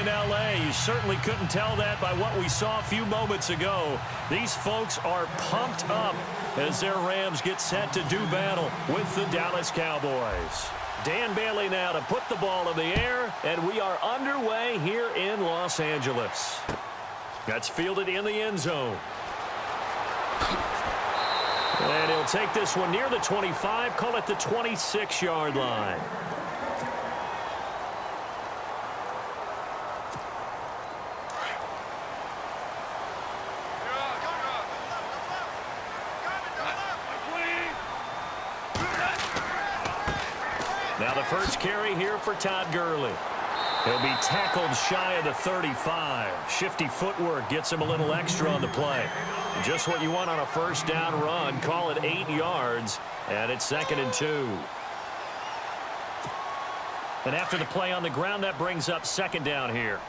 in L.A. You certainly couldn't tell that by what we saw a few moments ago. These folks are pumped up as their Rams get set to do battle with the Dallas Cowboys. Dan Bailey now to put the ball in the air, and we are underway here in Los Angeles. That's fielded in the end zone. And he'll take this one near the 25, call it the 26-yard line. Now the first carry here for Todd Gurley. He'll be tackled shy of the 35. Shifty footwork gets him a little extra on the play. Just what you want on a first down run. Call it 8 yards, and it's 2nd and 2. And after the play on the ground, that brings up 2nd down here.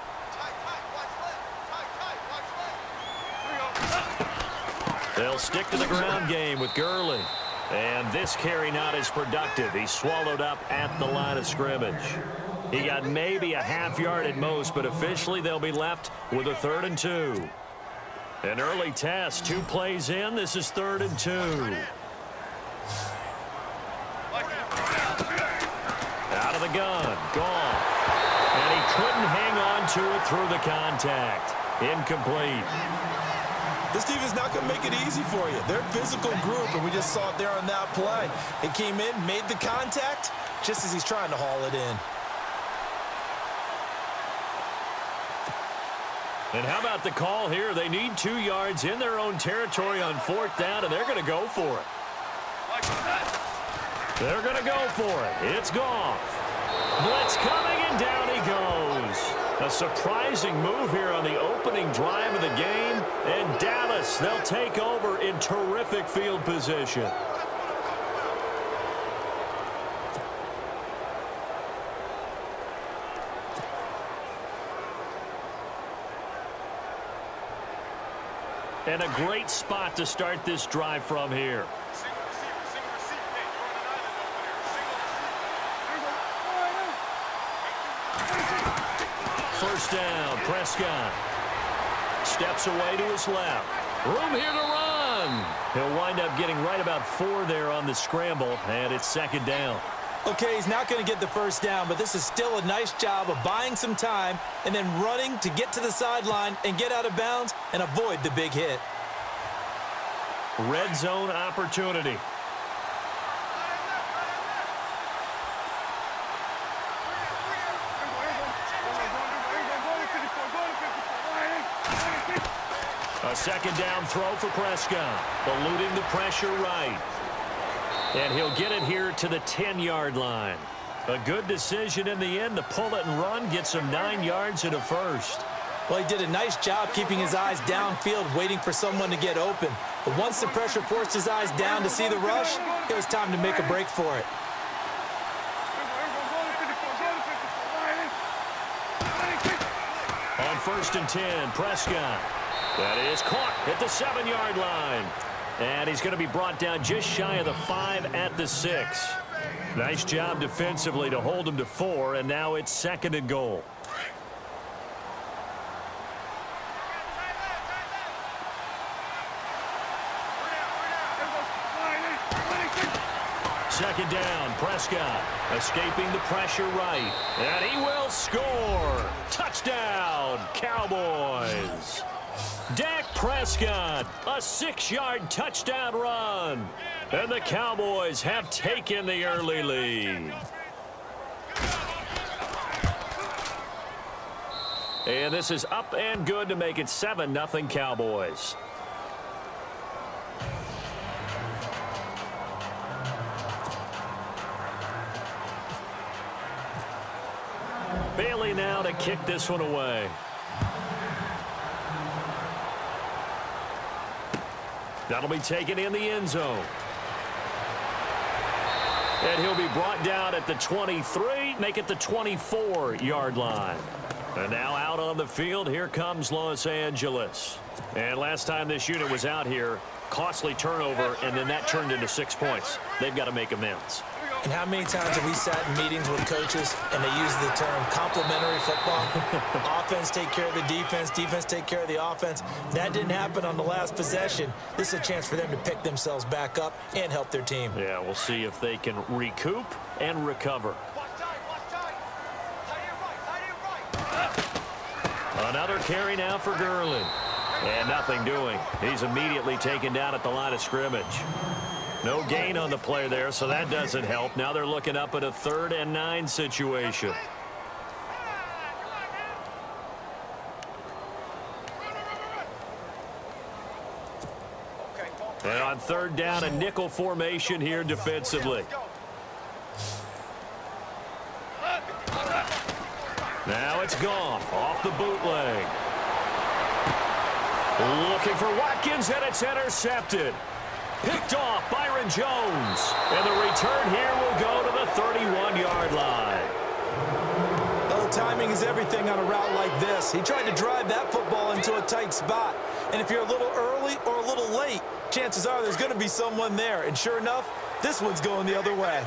They'll stick to the ground game with Gurley. And this carry not as productive. He's swallowed up at the line of scrimmage. He got maybe a half yard at most, but officially they'll be left with a 3rd and 2. An early test, 2 plays in. This is 3rd and 2. Out of the gun, Goff. And he couldn't hang on to it through the contact. Incomplete. This defense not going to make it easy for you. They're a physical group, and we just saw it there on that play. It came in, made the contact, just as he's trying to haul it in. And how about the call here? They need 2 yards in their own territory on 4th down, and they're going to go for it. They're going to go for it. It's Goff. Blitz coming, and down he goes. A surprising move here on the opening drive of the game. And Dallas, they'll take over in terrific field position. And a great spot to start this drive from here. First down, Prescott. Steps away to his left. Room here to run. He'll wind up getting right about 4 there on the scramble, and it's 2nd down. Okay, he's not going to get the first down, but this is still a nice job of buying some time and then running to get to the sideline and get out of bounds and avoid the big hit. Red zone opportunity. A 2nd down throw for Prescott, eluding the pressure right. And he'll get it here to the 10-yard line. A good decision in the end to pull it and run, gets him 9 yards and a first. Well, he did a nice job keeping his eyes downfield, waiting for someone to get open. But once the pressure forced his eyes down to see the rush, it was time to make a break for it. On 1st and 10, Prescott. That is caught at the 7-yard line. And he's going to be brought down just shy of the 5 at the 6. Nice job defensively to hold him to 4, and now it's 2nd and goal. Second down, Prescott escaping the pressure right. And he will score. Touchdown, Cowboys. Dak Prescott, a 6-yard touchdown run. And the Cowboys have taken the early lead. And this is up and good to make it 7-0 Cowboys. Bailey now to kick this one away. That'll be taken in the end zone. And he'll be brought down at the 23, make it the 24-yard line. And now out on the field, here comes Los Angeles. And last time this unit was out here, costly turnover, and then that turned into 6 points. They've got to make amends. And how many times have we sat in meetings with coaches and they use the term complementary football? Offense take care of the defense, defense take care of the offense. That didn't happen on the last possession. This is a chance for them to pick themselves back up and help their team. Yeah, we'll see if they can recoup and recover. Another carry now for Gurley. And nothing doing. He's immediately taken down at the line of scrimmage. No gain on the play there, so that doesn't help. Now they're looking up at a 3rd and 9 situation. And on 3rd down, a nickel formation here defensively. Now it's Goff off the bootleg. Looking for Watkins, and it's intercepted. Picked off Byron Jones. And the return here will go to the 31-yard line. Oh, timing is everything on a route like this. He tried to drive that football into a tight spot. And if you're a little early or a little late, chances are there's going to be someone there. And sure enough, this one's going the other way.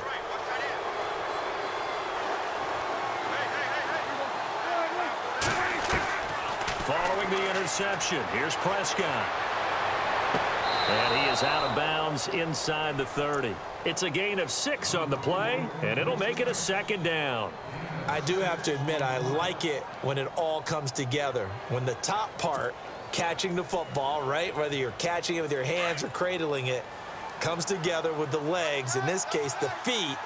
Following the interception, here's Prescott. And he is out of bounds inside the 30. It's a gain of 6 on the play, and it'll make it a 2nd down. I do have to admit, I like it when it all comes together. When the top part, catching the football, right, whether you're catching it with your hands or cradling it, comes together with the legs, in this case the feet,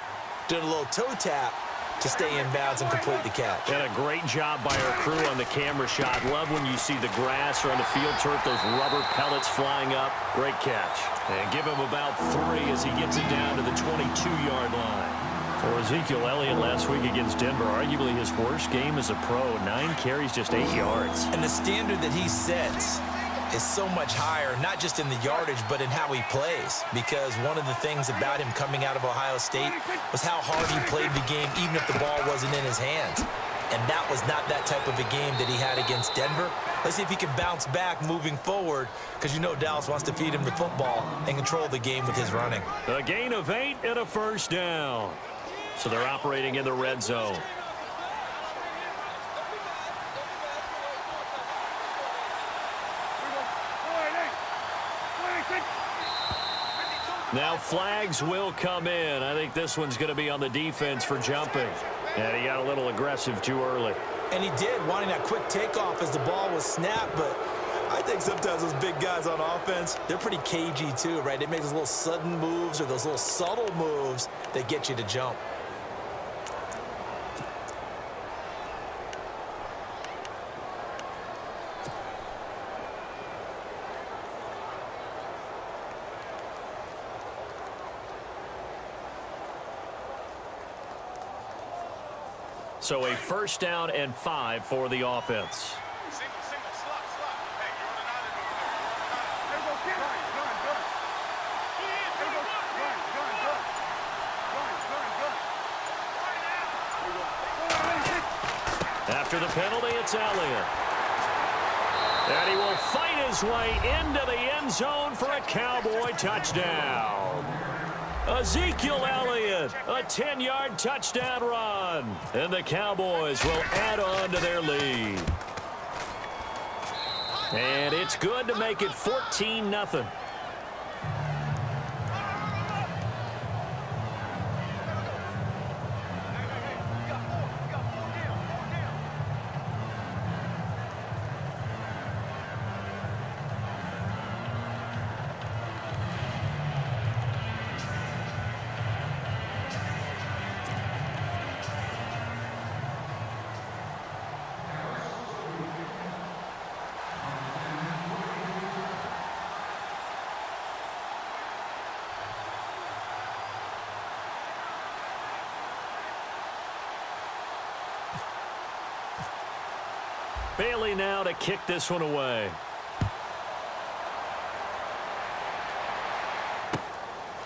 doing a little toe tap to stay in bounds and complete the catch. And a great job by our crew on the camera shot. Love when you see the grass or on the field turf, those rubber pellets flying up. Great catch. And give him about 3 as he gets it down to the 22-yard line. For Ezekiel Elliott last week against Denver, arguably his worst game as a pro. 9 carries, just 8 yards. And the standard that he sets is so much higher, not just in the yardage, but in how he plays. Because one of the things about him coming out of Ohio State was how hard he played the game, even if the ball wasn't in his hands. And that was not that type of a game that he had against Denver. Let's see if he can bounce back moving forward, because you know Dallas wants to feed him the football and control the game with his running. A gain of 8 and a 1st down. So they're operating in the red zone. Now flags will come in. I think this one's going to be on the defense for jumping. And he got a little aggressive too early. And he did, wanting that quick takeoff as the ball was snapped. But I think sometimes those big guys on offense, they're pretty cagey too, right? They make those little sudden moves or those little subtle moves that get you to jump. So a 1st down and 5 for the offense. After the penalty, it's Elliott. And he will fight his way into the end zone for a Cowboy touchdown. Ezekiel Elliott, a 10-yard touchdown run. And the Cowboys will add on to their lead. And it's good to make it 14-0. Bailey now to kick this one away.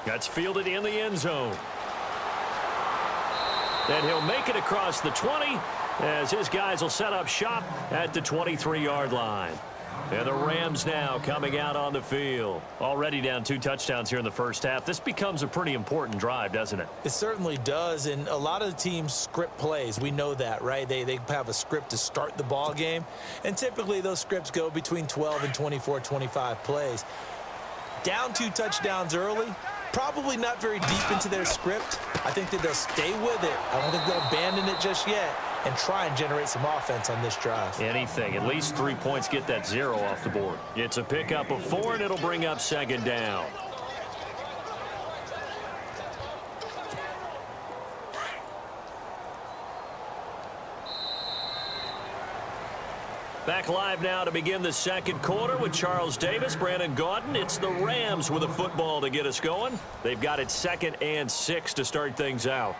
That's fielded in the end zone. And he'll make it across the 20 as his guys will set up shop at the 23-yard line. And the Rams now coming out on the field. Already down 2 touchdowns here in the first half. This becomes a pretty important drive, doesn't it? It certainly does, and a lot of the teams script plays. We know that, right? They have a script to start the ball game, and typically those scripts go between 12 and 24, 25 plays. Down 2 touchdowns early, probably not very deep into their script. I think that they'll stay with it. I don't think they'll abandon it just yet and try and generate some offense on this drive. Anything. At least 3 points, get that 0 off the board. It's a pickup of 4, and it'll bring up 2nd down. Back live now to begin the second quarter with Charles Davis, Brandon Gaudin. It's the Rams with a football to get us going. They've got it 2nd and 6 to start things out.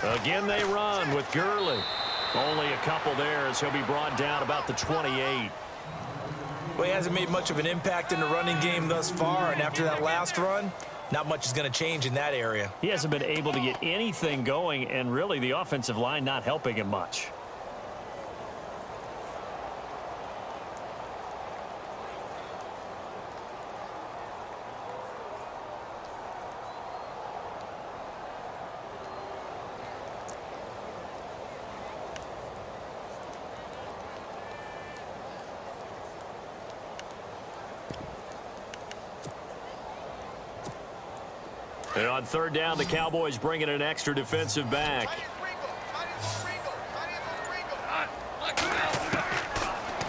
Again, they run with Gurley. Only a couple there as he'll be brought down about the 28. Well, he hasn't made much of an impact in the running game thus far, and after that last run, not much is going to change in that area. He hasn't been able to get anything going, and really the offensive line not helping him much. And on 3rd down, the Cowboys bring in an extra defensive back.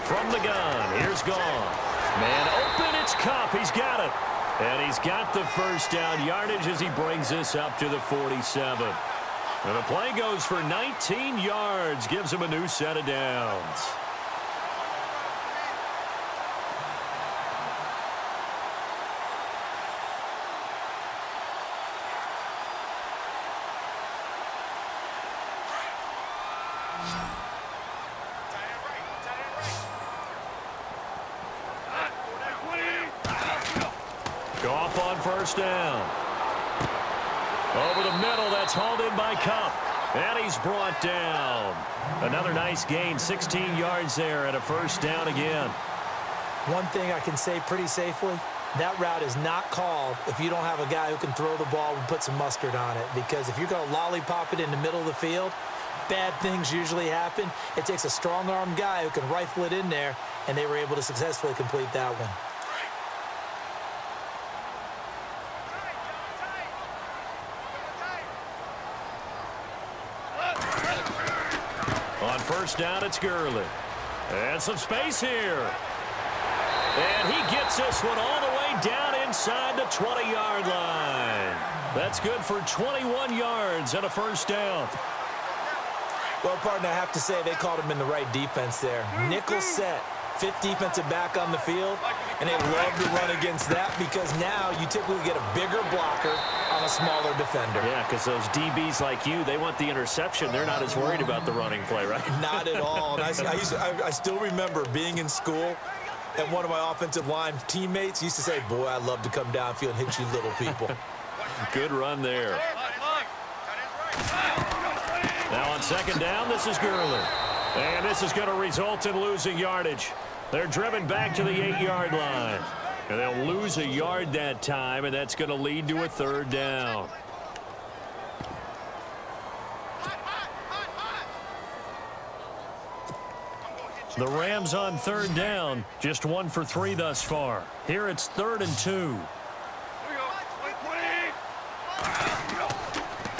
From the gun, here's Goff. Man open, it's Kupp. He's got it. And he's got the first down yardage as he brings this up to the 47. And the play goes for 19 yards, gives him a new set of downs. Goff on 1st down. Over the middle, that's hauled in by Kupp. And he's brought down. Another nice gain, 16 yards there and a 1st down again. One thing I can say pretty safely, that route is not called if you don't have a guy who can throw the ball and put some mustard on it. Because if you're going to lollipop it in the middle of the field, bad things usually happen. It takes a strong-armed guy who can rifle it in there, and they were able to successfully complete that one. On 1st down, it's Gurley. And some space here. And he gets this one all the way down inside the 20-yard line. That's good for 21 yards and a 1st down. Well, partner, I have to say they called him in the right defense there. Nickel set, 5th defensive back on the field, and they love to run against that because now you typically get a bigger blocker on a smaller defender. Yeah, because those DBs like you, they want the interception. They're not as worried about the running play, right? Not at all. And I still remember being in school, and one of my offensive line teammates used to say, boy, I'd love to come downfield and hit you little people. Good run there. Now on 2nd down, this is Gurley. And this is going to result in losing yardage. They're driven back to the 8-yard line. And they'll lose a yard that time, and that's going to lead to a 3rd down. The Rams on 3rd down, just 1 for 3 thus far. Here it's 3rd and 2.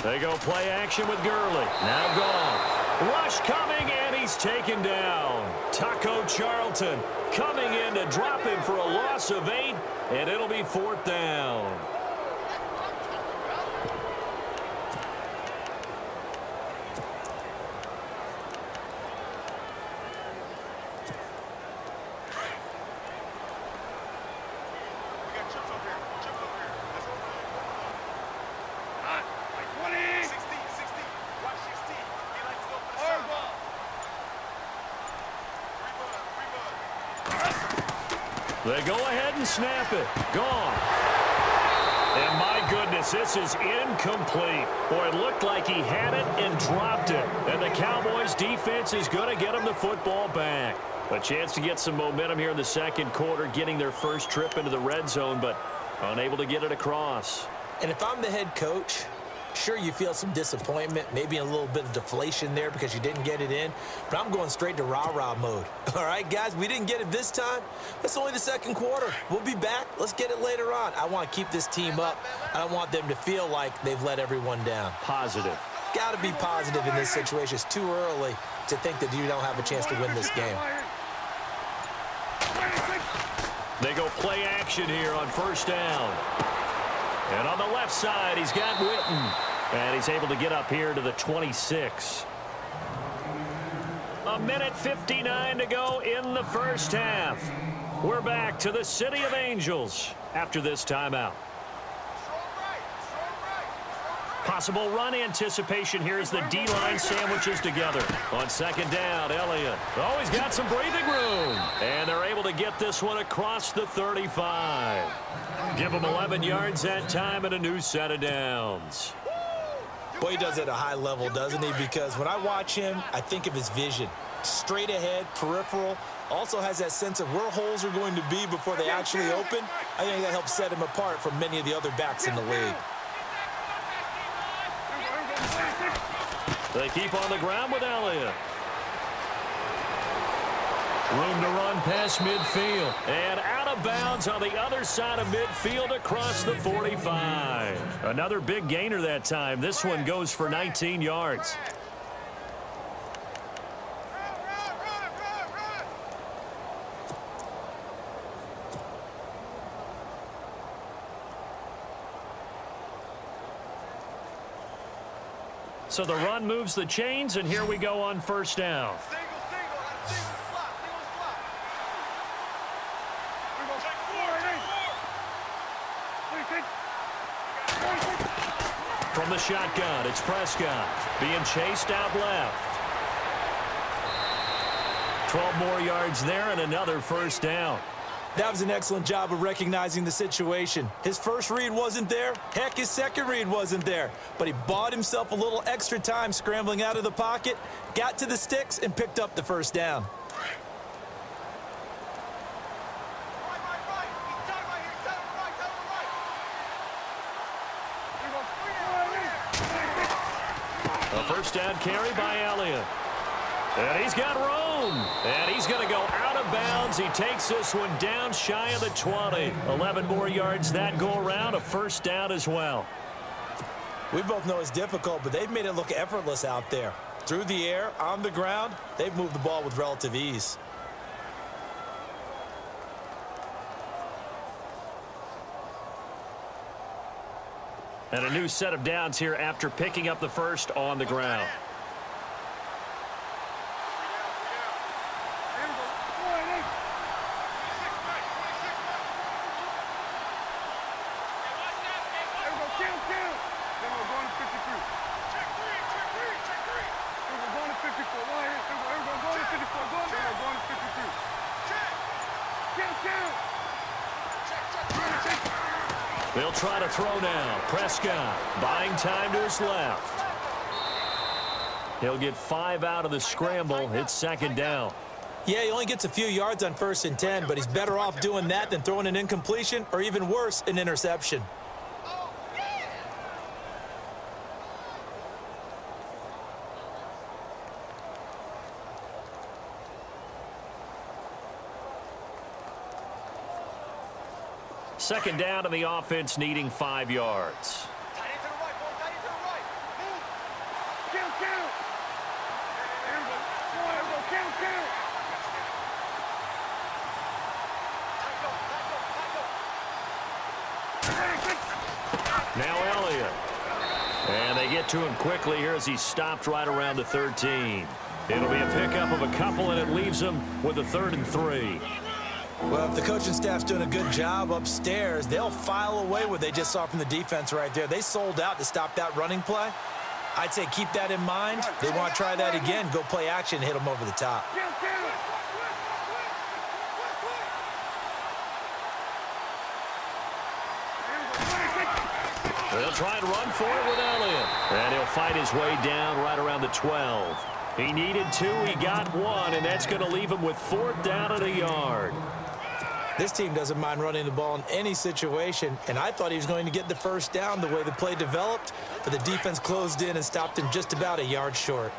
They go play action with Gurley. Now Goff. Rush coming, and he's taken down. Taco Charlton coming in to drop him for a loss of 8, and it'll be 4th down. They go ahead and snap it. Gone. And my goodness, this is incomplete. Boy, it looked like he had it and dropped it. And the Cowboys defense is going to get him the football back. A chance to get some momentum here in the second quarter, getting their first trip into the red zone, but unable to get it across. And if I'm the head coach, sure, you feel some disappointment, maybe a little bit of deflation there because you didn't get it in, but I'm going straight to rah-rah mode. All right, guys, we didn't get it this time. It's only the second quarter. We'll be back. Let's get it later on. I want to keep this team up. I don't want them to feel like they've let everyone down. Positive. Got to be positive in this situation. It's too early to think that you don't have a chance to win this game. They go play action here on first down. And on the left side, he's got Witten. And he's able to get up here to the 26. A minute 59 to go in the first half. We're back to the City of Angels after this timeout. Possible run anticipation here as the D-line sandwiches together. On second down, Elliott. Oh, he's got some breathing room. And they're able to get this one across the 35. Give him 11 yards that time and a new set of downs. Boy, he does it at a high level, doesn't he? Because when I watch him, I think of his vision. Straight ahead, peripheral. Also has that sense of where holes are going to be before they actually open. I think that helps set him apart from many of the other backs in the league. They keep on the ground with Elliott. Room to run past midfield. And out of bounds on the other side of midfield across the 45. Another big gainer that time. This one goes for 19 yards. So the run moves the chains, and here we go on first down. From the shotgun, it's Prescott being chased out left. 12 more yards there and another first down. That was an excellent job of recognizing the situation. His first read wasn't there. Heck, his second read wasn't there. But he bought himself a little extra time scrambling out of the pocket, got to the sticks, and picked up the first down. A first down carry by Elliott. And he's got room. And he's going to go out of bounds. He takes this one down shy of the 20. 11 more yards that go around. A first down as well. We both know it's difficult, but they've made it look effortless out there. Through the air, on the ground, they've moved the ball with relative ease. And a new set of downs here after picking up the first on the ground. They'll try to throw now. Prescott buying time to his left. He'll get 5 out of the scramble. It's second down. Yeah, he only gets a few yards on 1st and 10, but he's better off doing that than throwing an incompletion or even worse, an interception. Second down and the offense needing 5 yards. Now Elliott. And they get to him quickly here as he stopped right around the 13. It'll be a pickup of a couple, and it leaves them with a 3rd and 3. Well, if the coaching staff's doing a good job upstairs, they'll file away what they just saw from the defense right there. They sold out to stop that running play. I'd say keep that in mind. They want to try that again, go play action, hit them over the top. They'll try and run for it with Elliott. And he'll fight his way down right around the 12. He needed 2, he got 1, and that's going to leave him with 4th down and a yard. This team doesn't mind running the ball in any situation, and I thought he was going to get the first down the way the play developed, but the defense closed in and stopped him just about a yard short.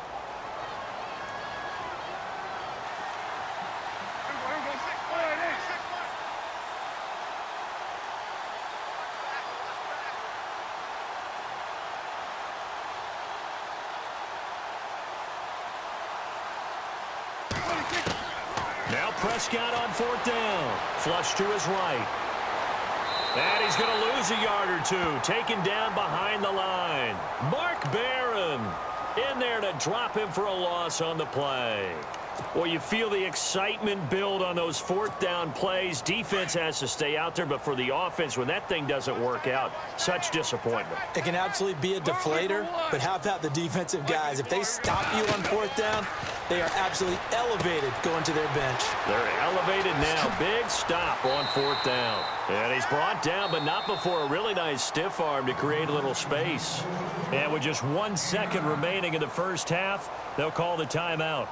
Now Prescott on 4th down. Flush to his right. And he's going to lose a yard or 2. Taken down behind the line. Mark Barron in there to drop him for a loss on the play. Well, you feel the excitement build on those 4th down plays. Defense has to stay out there, but for the offense, when that thing doesn't work out, such disappointment. It can absolutely be a deflator, but how about the defensive guys? If they stop you on 4th down, they are absolutely elevated going to their bench. They're elevated now. Big stop on 4th down. And he's brought down, but not before a really nice stiff arm to create a little space. And with just 1 second remaining in the first half, they'll call the timeout.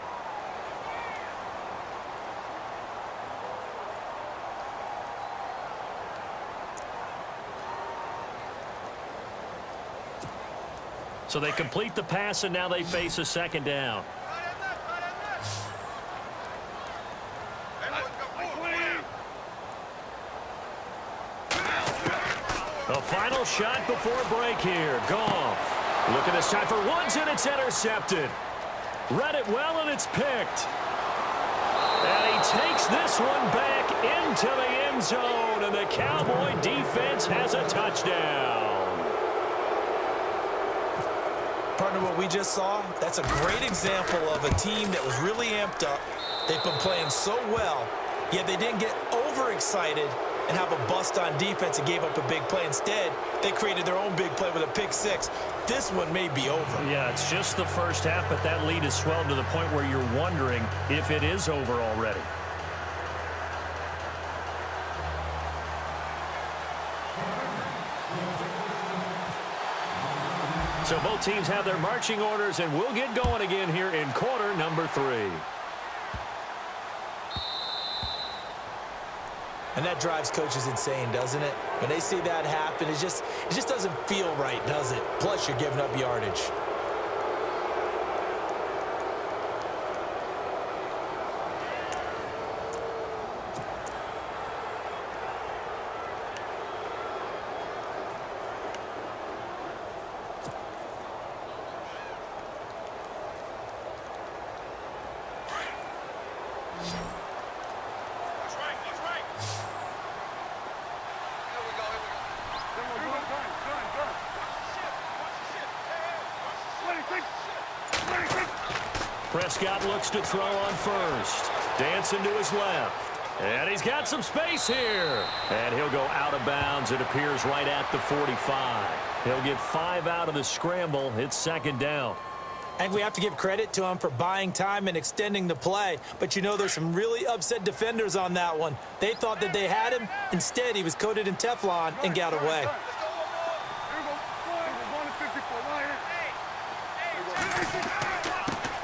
So they complete the pass, and now they face a 2nd down. The final shot before break here. Goff. Looking this time for Woods, and it's intercepted. Read it well, and it's picked. And he takes this one back into the end zone, and the Cowboy defense has a touchdown. Partner, what we just saw, that's a great example of a team that was really amped up. They've been playing so well, yet they didn't get overexcited and have a bust on defense and gave up a big play. Instead, they created their own big play with a pick 6. This one may be over. Yeah, it's just the first half, but that lead has swelled to the point where you're wondering if it is over already. So both teams have their marching orders, and we'll get going again here in quarter number 3. And that drives coaches insane, doesn't it? When they see that happen, it just doesn't feel right, does it? Plus, you're giving up yardage. Prescott looks to throw on first. Dancing to his left. And he's got some space here. And he'll go out of bounds. It appears right at the 45. He'll get 5 out of the scramble. It's 2nd down. And we have to give credit to him for buying time and extending the play. But you know, there's some really upset defenders on that one. They thought that they had him. Instead, he was coated in Teflon and got away.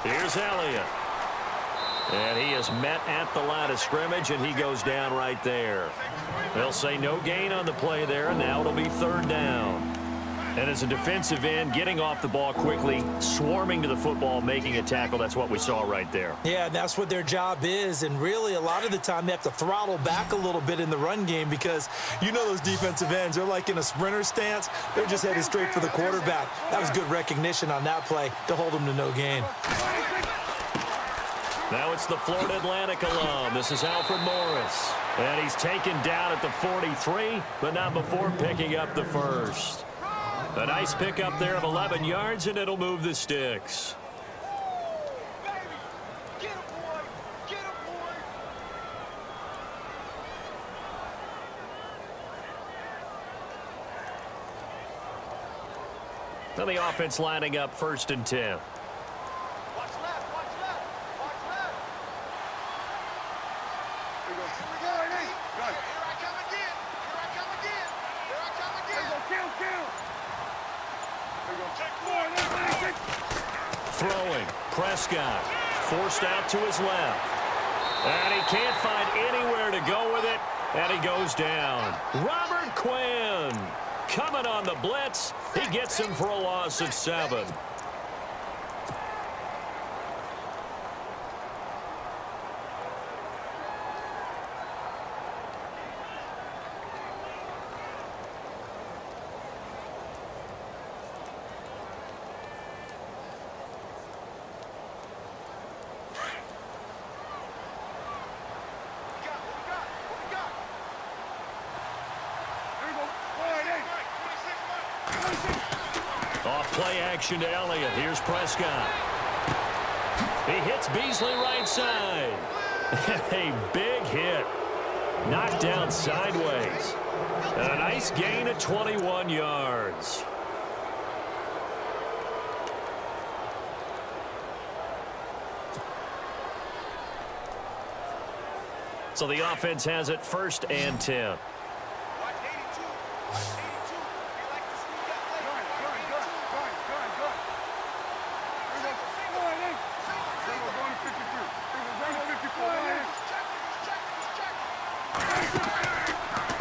Here's Elliott. And he is met at the line of scrimmage, and he goes down right there. They'll say no gain on the play there, and now it'll be 3rd down. And as a defensive end, getting off the ball quickly, swarming to the football, making a tackle, that's what we saw right there. Yeah, that's what their job is, and really a lot of the time they have to throttle back a little bit in the run game because you know those defensive ends, they're like in a sprinter stance. They're just headed straight for the quarterback. That was good recognition on that play to hold them to no gain. Now it's the Florida Atlantic alum. This is Alfred Morris. And he's taken down at the 43, but not before picking up the first. A nice pickup there of 11 yards, and it'll move the sticks. Now the offense lining up 1st and 10. Throwing. Prescott forced out to his left. And he can't find anywhere to go with it. And he goes down. Robert Quinn coming on the blitz. He gets him for a loss of 7. Off play action to Elliott. Here's Prescott. He hits Beasley right side. A big hit. Knocked down sideways. And a nice gain of 21 yards. So the offense has it 1st and 10.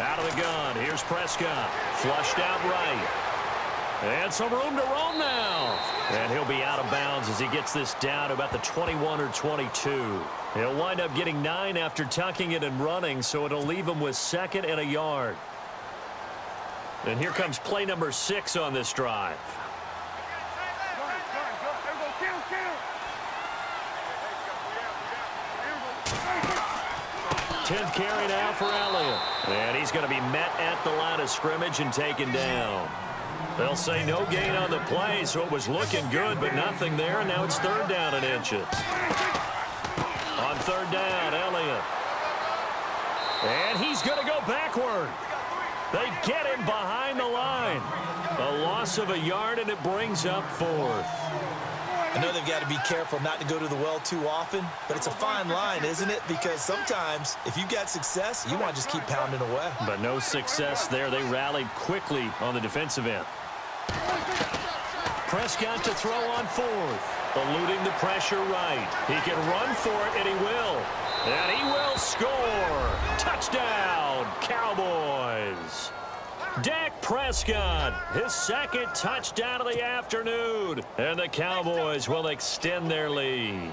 Out of the gun. Here's Prescott. Flushed out right. And some room to roam now. And he'll be out of bounds as he gets this down to about the 21 or 22. He'll wind up getting 9 after tucking it and running, so it'll leave him with 2nd and a yard. And here comes play number 6 on this drive. 10th carry now for Elliott. And he's going to be met at the line of scrimmage and taken down. They'll say no gain on the play, so it was looking good, but nothing there, and now it's 3rd down and inches. On 3rd down, Elliott. And he's going to go backward. They get him behind the line. A loss of a yard, and it brings up 4th. I know they've got to be careful not to go to the well too often, but it's a fine line, isn't it? Because sometimes, if you've got success, you want to just keep pounding away. But no success there. They rallied quickly on the defensive end. Prescott to throw on 4th. Eluding the pressure right. He can run for it, and he will. And he will score. Touchdown, Cowboys. Dak Prescott, his 2nd touchdown of the afternoon. And the Cowboys will extend their lead.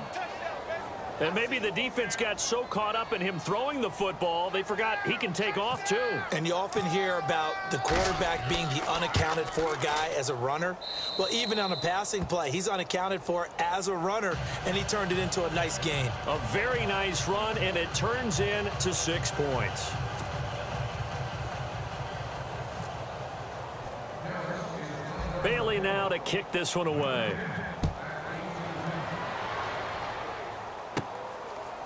And maybe the defense got so caught up in him throwing the football, they forgot he can take off too. And you often hear about the quarterback being the unaccounted for guy as a runner. Well, even on a passing play, he's unaccounted for as a runner, and he turned it into a nice gain. A very nice run, and it turns into 6 points. Bailey now to kick this one away.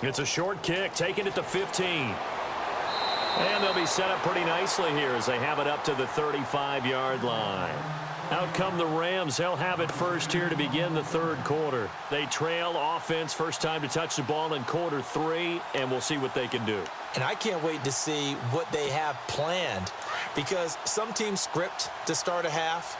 It's a short kick, taking it to 15. And they'll be set up pretty nicely here as they have it up to the 35-yard line. Out come the Rams. They'll have it first here to begin the 3rd quarter. They trail offense, first time to touch the ball in quarter 3, and we'll see what they can do. And I can't wait to see what they have planned, because some teams script to start a half.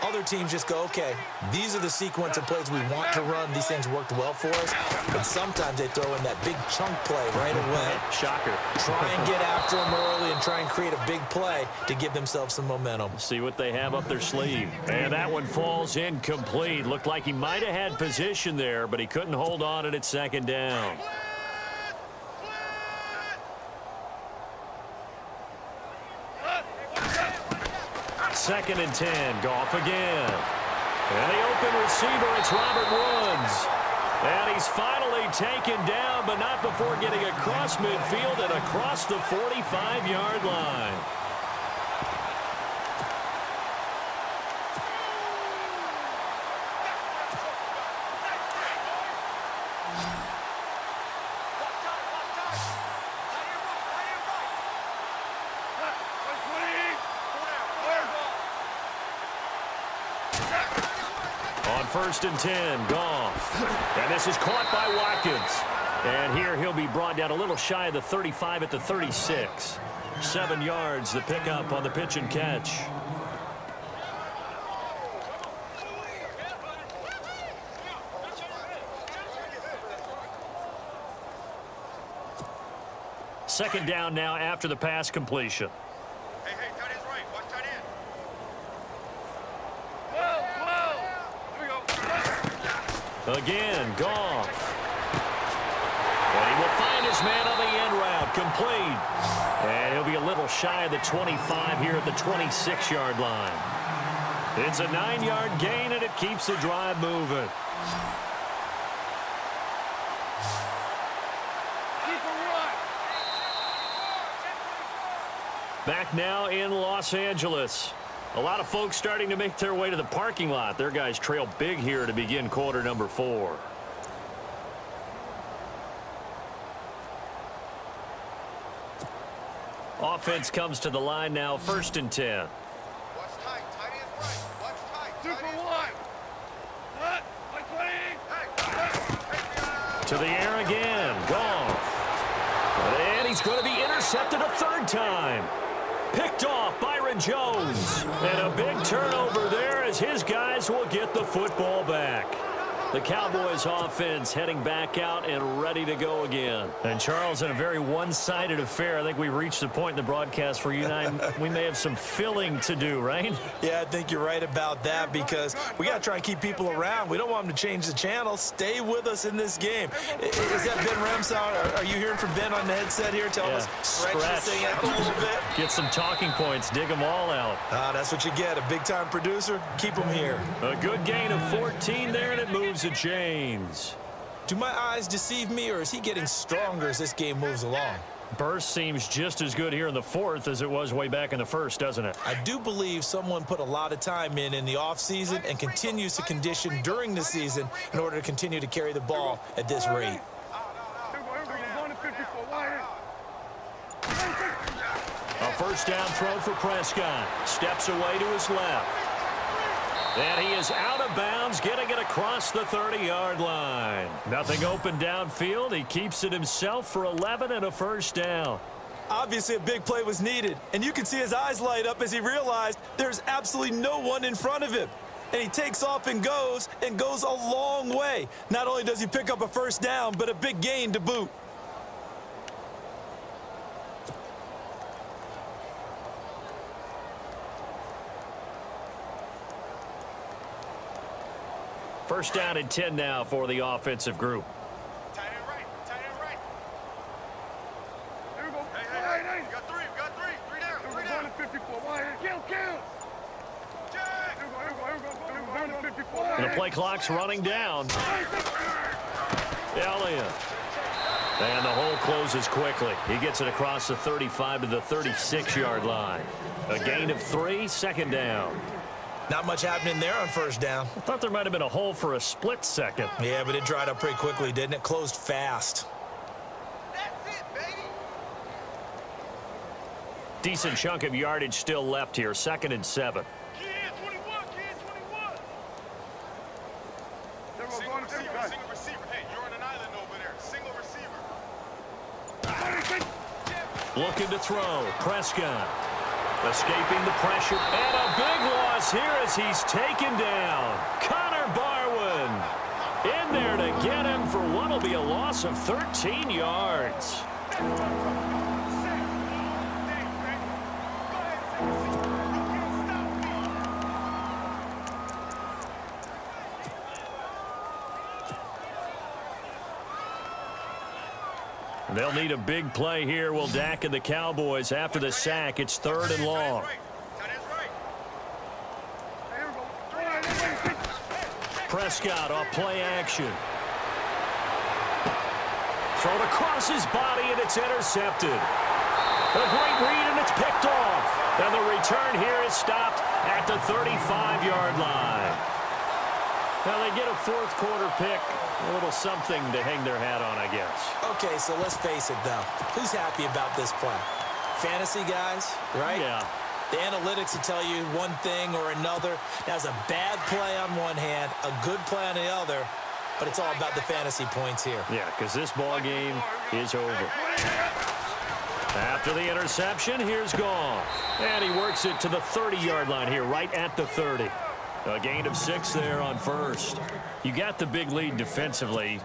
Other teams just go, okay, these are the sequence of plays we want to run. These things worked well for us. And sometimes they throw in that big chunk play right away. Shocker. Try and get after them early and try and create a big play to give themselves some momentum. See what they have up their sleeve. And that one falls incomplete. Looked like he might have had position there, but he couldn't hold on at 2nd down. Second and 10. Goff again. And the open receiver, it's Robert Woods. And he's finally taken down, but not before getting across midfield and across the 45-yard line. On 1st and 10, Goff. And this is caught by Watkins. And here he'll be brought down a little shy of the 35 at the 36. 7 yards, the pickup on the pitch and catch. second down now after the pass completion. Hey, tight end's right. Watch tight end. Whoa. Here we go. Again, Goff. And he will find his man on the end route, complete. And he'll be a little shy of the 25 here at the 26-yard line. It's a 9-yard gain, and it keeps the drive moving. Back now in Los Angeles. A lot of folks starting to make their way to the parking lot. Their guys trail big here to begin quarter number 4. Offense comes to the line now, 1st and 10. Watch tight. Tight end's right. Watch tight. Super one. To the air again. Goff. And he's going to be intercepted a 3rd time. Picked off Byron Jones. And a big turnover there as his guys will get the football back. The Cowboys offense heading back out and ready to go again. And Charles, in a very one-sided affair, I think we've reached the point in the broadcast where you and I, we may have some filling to do, right? Yeah, I think you're right about that because we got to try and keep people around. We don't want them to change the channel. Stay with us in this game. Is that Ben Ramsau? Are you hearing from Ben on the headset here? Telling us stretch this thing out a little bit. Get some talking points. Dig them all out. That's what you get. A big-time producer. Keep them here. A good gain of 14 there, and it moves to James. Do my eyes deceive me, or is he getting stronger as this game moves along? Burst seems just as good here in the 4th as it was way back in the 1st, doesn't it? I do believe someone put a lot of time in the offseason and continues to condition during the season in order to continue to carry the ball at this rate. A 1st down throw for Prescott. Steps away to his left. And he is out of bounds, getting it across the 30-yard line. Nothing open downfield. He keeps it himself for 11 and a 1st down. Obviously, a big play was needed, and you can see his eyes light up as he realized there's absolutely no one in front of him. And he takes off and goes a long way. Not only does he pick up a 1st down, but a big gain to boot. First down and 10 now for the offensive group. Tight end right. Tight end right. Here we go. Hey. We got three. We got three. Three down. Three down. 54. Kill. Jack. Here we go. 54. And the play clock's running down. Elliott. And the hole closes quickly. He gets it across the 35 to the 36-yard line. A gain of 3, 2nd down. Not much happening there on 1st down. I thought there might have been a hole for a split second. Yeah, but it dried up pretty quickly, didn't it? Closed fast. That's it, baby. Decent chunk of yardage still left here. 2nd and 7. Kid 21. Single receiver. Hey, you're on an island over there. Single receiver. Looking to throw. Prescott. Escaping the pressure. And a big loss here as he's taken down. Connor Barwin in there to get him for what will be a loss of 13 yards. They'll need a big play here, will Dak and the Cowboys after the sack. It's 3rd and long. Prescott off play action. Thrown across his body, and it's intercepted. A great read, and it's picked off. And the return here is stopped at the 35-yard line. Now they get a 4th quarter pick. A little something to hang their hat on, I guess. Okay, so let's face it, though. Who's happy about this play? Fantasy guys, right? Yeah. The analytics will tell you one thing or another. That's a bad play on one hand, a good play on the other, but it's all about the fantasy points here. Yeah, because this ball game is over. After the interception, here's Goff. And he works it to the 30-yard line here, right at the 30. A gain of 6 there on 1st. You got the big lead defensively.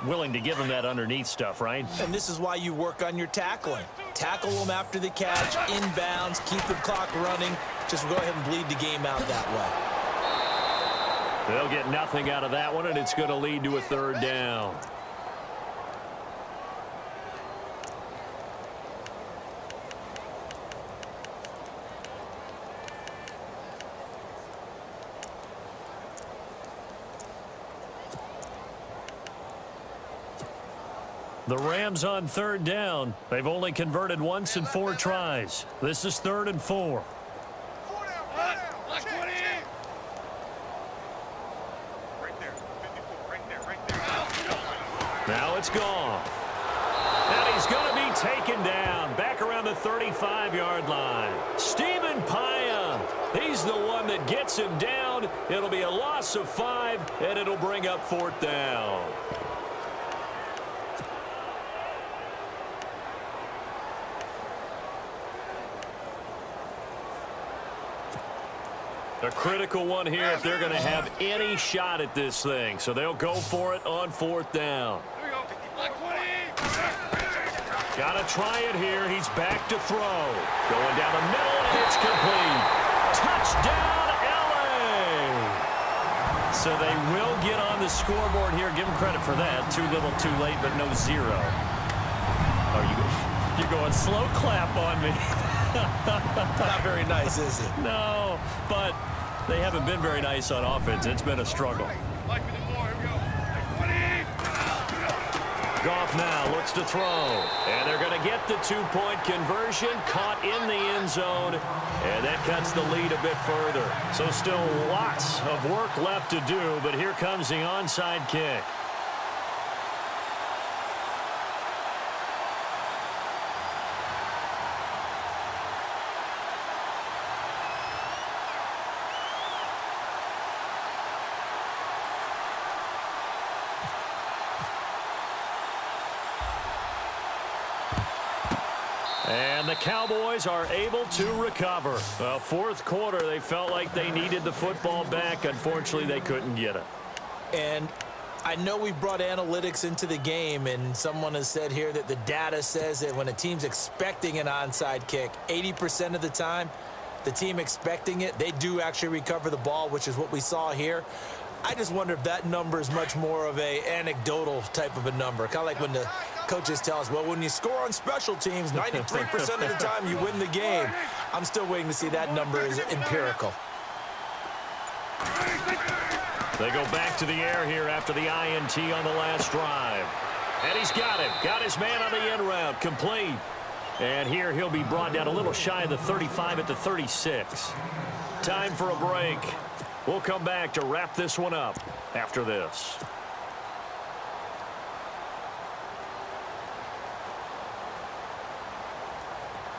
willing to give him that underneath stuff, right? And this is why you work on your tackling. Tackle them after the catch, inbounds, keep the clock running. Just go ahead and bleed the game out that way. They'll get nothing out of that one, and it's going to lead to a third down. The Rams on third down. They've only converted once in 4 tries. This is 3rd and 4. Now it's gone. And he's going to be taken down back around the 35-yard line. Stephen Paya, he's the one that gets him down. It'll be a loss of 5, and it'll bring up 4th down. A critical one here if they're going to have any shot at this thing. So they'll go for it on 4th down. Got to try it here. He's back to throw. Going down the middle, and it's complete. Touchdown, L.A. So they will get on the scoreboard here. Give them credit for that. Too little, too late, but no 0. Oh, you're going slow clap on me. Not very nice, is it? No, but they haven't been very nice on offense. It's been a struggle. Goff now looks to throw. And they're going to get the 2-point conversion. Caught in the end zone. And that cuts the lead a bit further. So still lots of work left to do. But here comes the onside kick. And the Cowboys are able to recover. 4th quarter, they felt like they needed the football back. Unfortunately, they couldn't get it. And I know we brought analytics into the game, and someone has said here that the data says that when a team's expecting an onside kick, 80% of the time, the team expecting it, they do actually recover the ball, which is what we saw here. I just wonder if that number is much more of a anecdotal type of a number. Kind of like when the coaches tell us, well, when you score on special teams, 93% of the time you win the game. I'm still waiting to see that number is empirical. They go back to the air here after the INT on the last drive. And he's got him. Got his man on the end route. Complete. And here he'll be brought down a little shy of the 35 at the 36. Time for a break. We'll come back to wrap this one up after this.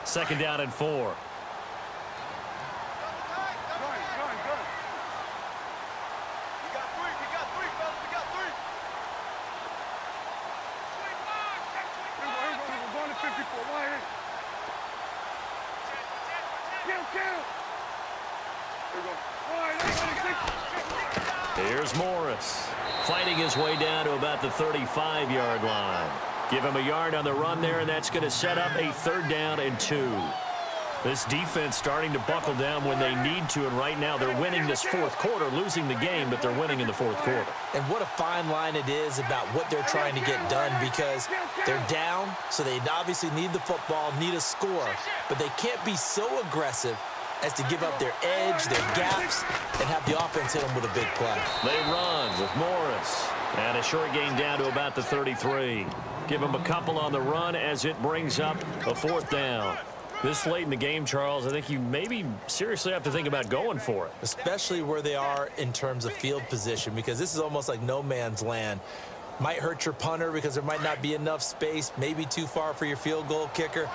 Second down and 4. You got 3, fellas. We got 3. We're going to 54. Why? Kill. Here's Morris, fighting his way down to about the 35-yard line. Give him a yard on the run there, and that's going to set up a 3rd down and 2. This defense starting to buckle down when they need to, and right now they're winning this 4th quarter, losing the game, but they're winning in the 4th quarter. And what a fine line it is about what they're trying to get done, because they're down, so they obviously need the football, need a score, but they can't be so aggressive as to give up their edge, their gaps, and have the offense hit them with a big play. They run with Morris. And a short gain down to about the 33. Give them a couple on the run as it brings up a 4th down. This late in the game, Charles, I think you maybe seriously have to think about going for it. Especially where they are in terms of field position, because this is almost like no man's land. Might hurt your punter because there might not be enough space, maybe too far for your field goal kicker.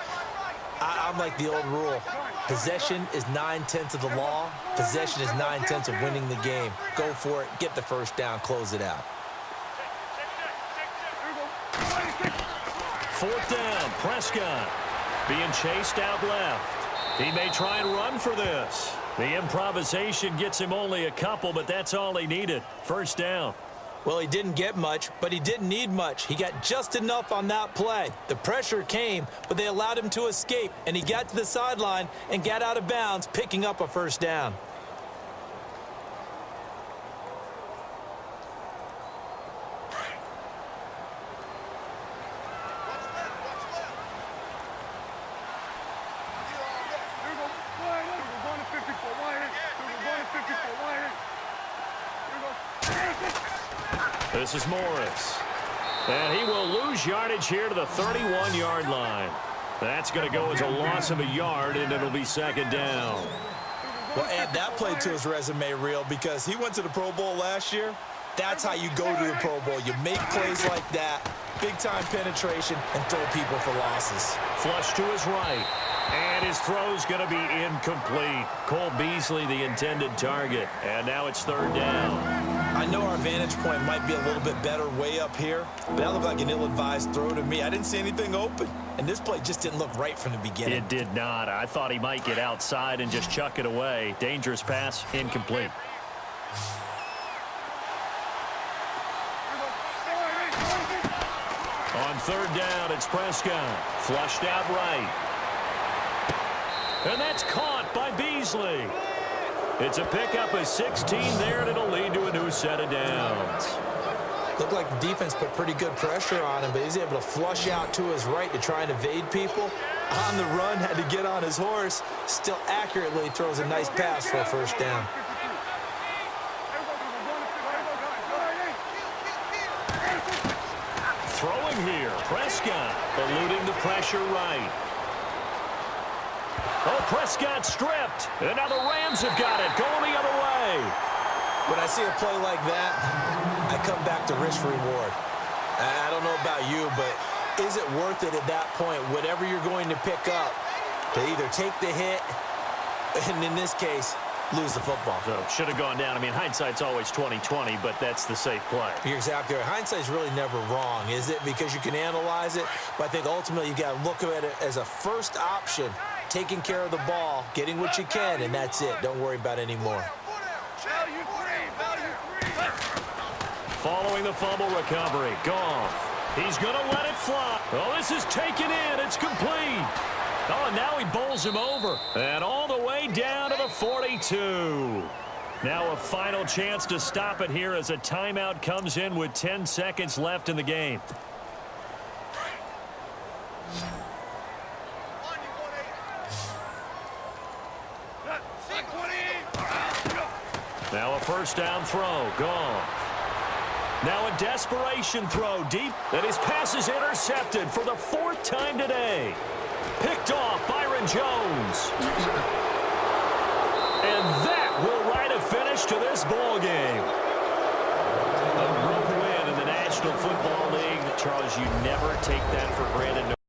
I'm like the old rule. Possession is 9/10 of the law. Possession is 9/10 of winning the game. Go for it. Get the first down. Close it out. 4th down. Prescott being chased out left. He may try and run for this. The improvisation gets him only a couple, but that's all he needed. First down. Well, he didn't get much, but he didn't need much. He got just enough on that play. The pressure came, but they allowed him to escape, and he got to the sideline and got out of bounds, picking up a first down. This is Morris. And he will lose yardage here to the 31-yard line. That's going to go as a loss of a yard, and it'll be second down. Well, add that play to his resume reel because he went to the Pro Bowl last year. That's how you go to the Pro Bowl. You make plays like that, big-time penetration, and throw people for losses. Flush to his right. And his throw's going to be incomplete. Cole Beasley, the intended target. And now it's third down. I know our vantage point might be a little bit better way up here, but that looked like an ill-advised throw to me. I didn't see anything open, and this play just didn't look right from the beginning. It did not. I thought he might get outside and just chuck it away. Dangerous pass, incomplete. On third down, it's Prescott. Flushed out right. And that's caught by Beasley. It's a pickup of 16 there, and it'll lead to a new set of downs. Looked like the defense put pretty good pressure on him, but he's able to flush out to his right to try and evade people. On the run, had to get on his horse. Still accurately throws a nice pass for a first down. Throwing here, Prescott eluding the pressure right. Oh, Prescott stripped. And now the Rams have got it, going the other way. When I see a play like that, I come back to risk reward. I don't know about you, but is it worth it at that point, whatever you're going to pick up, to either take the hit, and in this case, lose the football? So should have gone down. I mean, hindsight's always 20/20, but that's the safe play. You're exactly right. Hindsight's really never wrong, is it? Because you can analyze it, but I think ultimately you got to look at it as a first option, taking care of the ball, getting what you can, and that's it. Don't worry about any more. Following the fumble recovery, Goff. He's going to let it fly. Oh, this is taken in. It's complete. Oh, and now he bowls him over. And all the way down to the 42. Now a final chance to stop it here as a timeout comes in with 10 seconds left in the game. Now a first down throw. Goff. Now a desperation throw deep, and his pass is intercepted for the fourth time today. Picked off Byron Jones. And that will write a finish to this ball game. A road win in the National Football League. Charles, you never take that for granted.